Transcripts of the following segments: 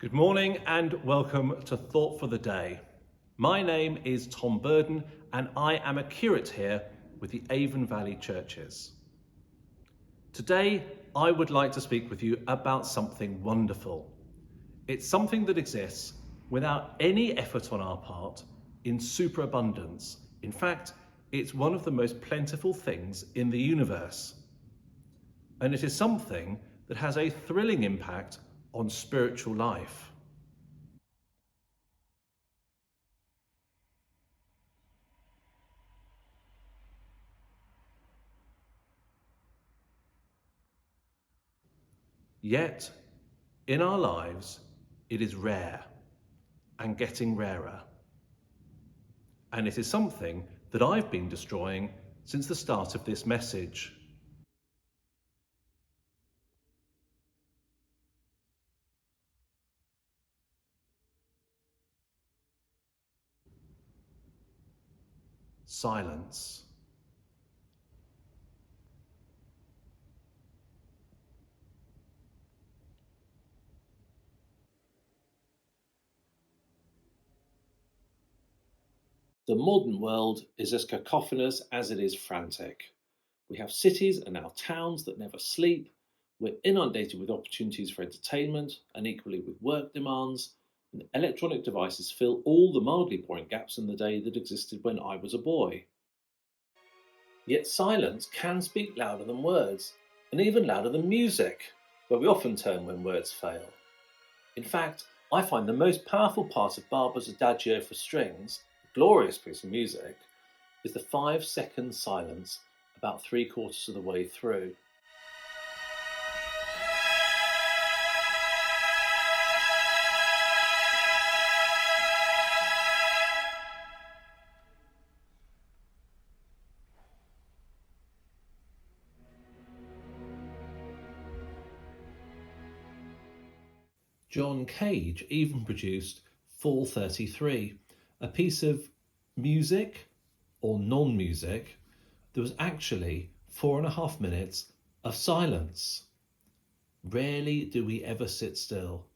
Good morning and welcome to Thought for the Day. My name is Tom Burden and I am a curate here with the Avon Valley Churches. Today I would like to speak with you about something wonderful. It's something that exists without any effort on our part in superabundance. In fact, it's one of the most plentiful things in the universe. And it is something that has a thrilling impact on spiritual life. Yet, in our lives, it is rare and getting rarer. And it is something that I've been destroying since the start of this message. Silence. The modern world is as cacophonous as it is frantic. We have cities and now towns that never sleep. We're inundated with opportunities for entertainment and equally with work demands. And electronic devices fill all the mildly boring gaps in the day that existed when I was a boy. Yet silence can speak louder than words, and even louder than music, where we often turn when words fail. In fact, I find the most powerful part of Barber's Adagio for strings, a glorious piece of music, is the 5-second silence about 3/4 of the way through. John Cage even produced 433, a piece of music or non-music that was actually 4.5 minutes of silence. Rarely do we ever sit still,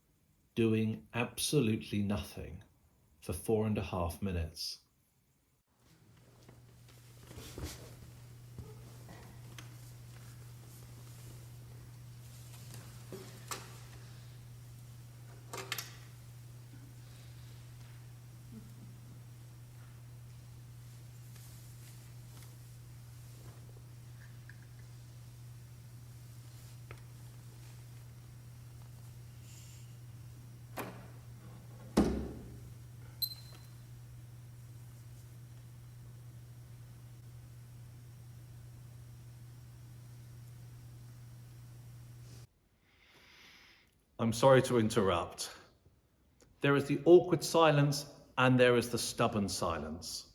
doing absolutely nothing for 4.5 minutes. I'm sorry to interrupt. There is the awkward silence and there is the stubborn silence.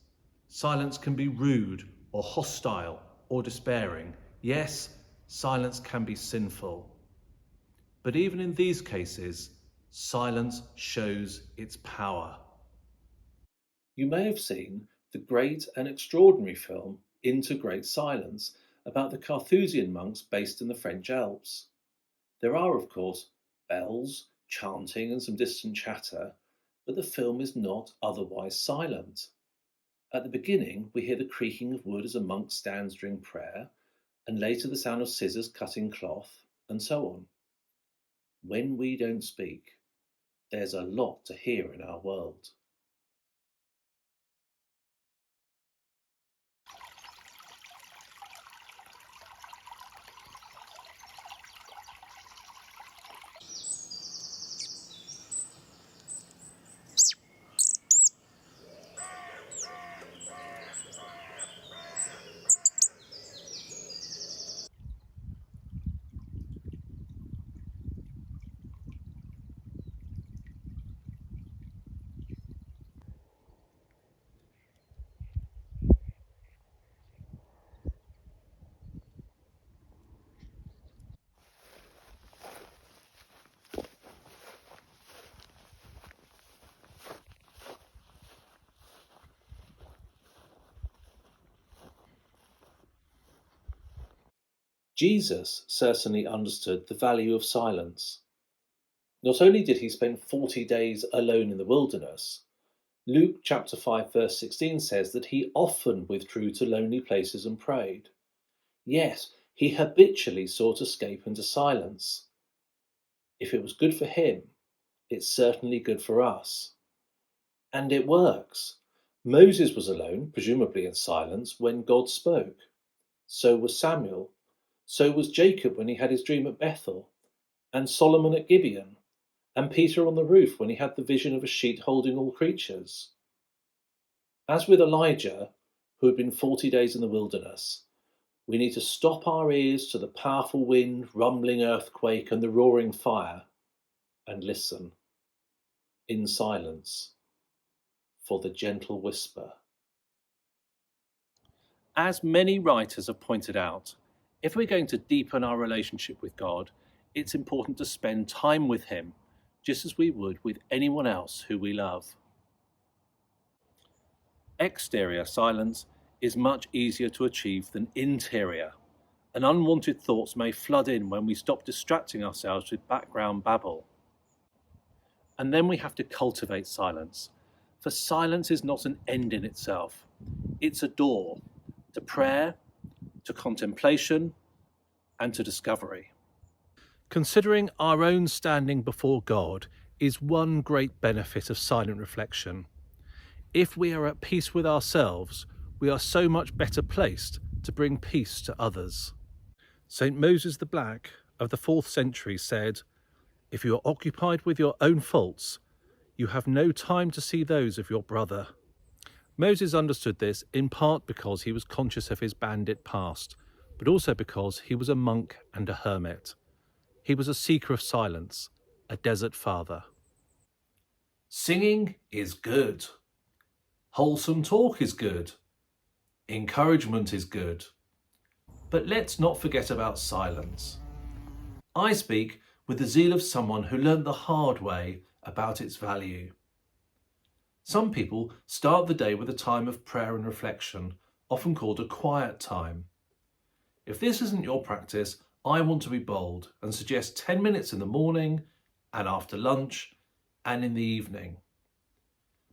Silence can be rude or hostile or despairing. Yes, silence can be sinful. But even in these cases, silence shows its power. You may have seen the great and extraordinary film Into Great Silence about the Carthusian monks based in the French Alps. There are, of course, bells, chanting, and some distant chatter, but the film is not otherwise silent. At the beginning, we hear the creaking of wood as a monk stands during prayer, and later the sound of scissors cutting cloth, and so on. When we don't speak, there's a lot to hear in our world. Jesus certainly understood the value of silence. Not only did he spend 40 days alone in the wilderness, Luke chapter 5 verse 16 says that he often withdrew to lonely places and prayed. Yes, he habitually sought escape into silence. If it was good for him, it's certainly good for us. And it works. Moses was alone, presumably in silence, when God spoke. So was Samuel. So was Jacob when he had his dream at Bethel, and Solomon at Gibeon, and Peter on the roof when he had the vision of a sheet holding all creatures. As with Elijah, who had been 40 days in the wilderness, we need to stop our ears to the powerful wind, rumbling earthquake, and the roaring fire, and listen, in silence, for the gentle whisper. As many writers have pointed out, if we're going to deepen our relationship with God, it's important to spend time with Him, just as we would with anyone else who we love. Exterior silence is much easier to achieve than interior, and unwanted thoughts may flood in when we stop distracting ourselves with background babble. And then we have to cultivate silence, for silence is not an end in itself. It's a door to prayer, to contemplation, and to discovery. Considering our own standing before God is one great benefit of silent reflection. If we are at peace with ourselves, we are so much better placed to bring peace to others. St. Moses the Black of the 4th century said, "If you are occupied with your own faults, you have no time to see those of your brother." Moses understood this in part because he was conscious of his bandit past, but also because he was a monk and a hermit. He was a seeker of silence, a desert father. Singing is good. Wholesome talk is good. Encouragement is good. But let's not forget about silence. I speak with the zeal of someone who learned the hard way about its value. Some people start the day with a time of prayer and reflection, often called a quiet time. If this isn't your practice, I want to be bold and suggest 10 minutes in the morning and after lunch and in the evening.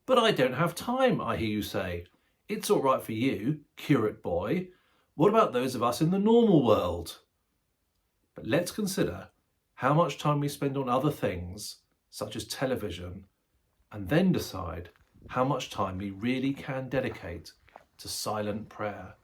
But I don't have time, I hear you say. It's all right for you, curate boy. What about those of us in the normal world? But let's consider how much time we spend on other things, such as television, and then decide how much time we really can dedicate to silent prayer.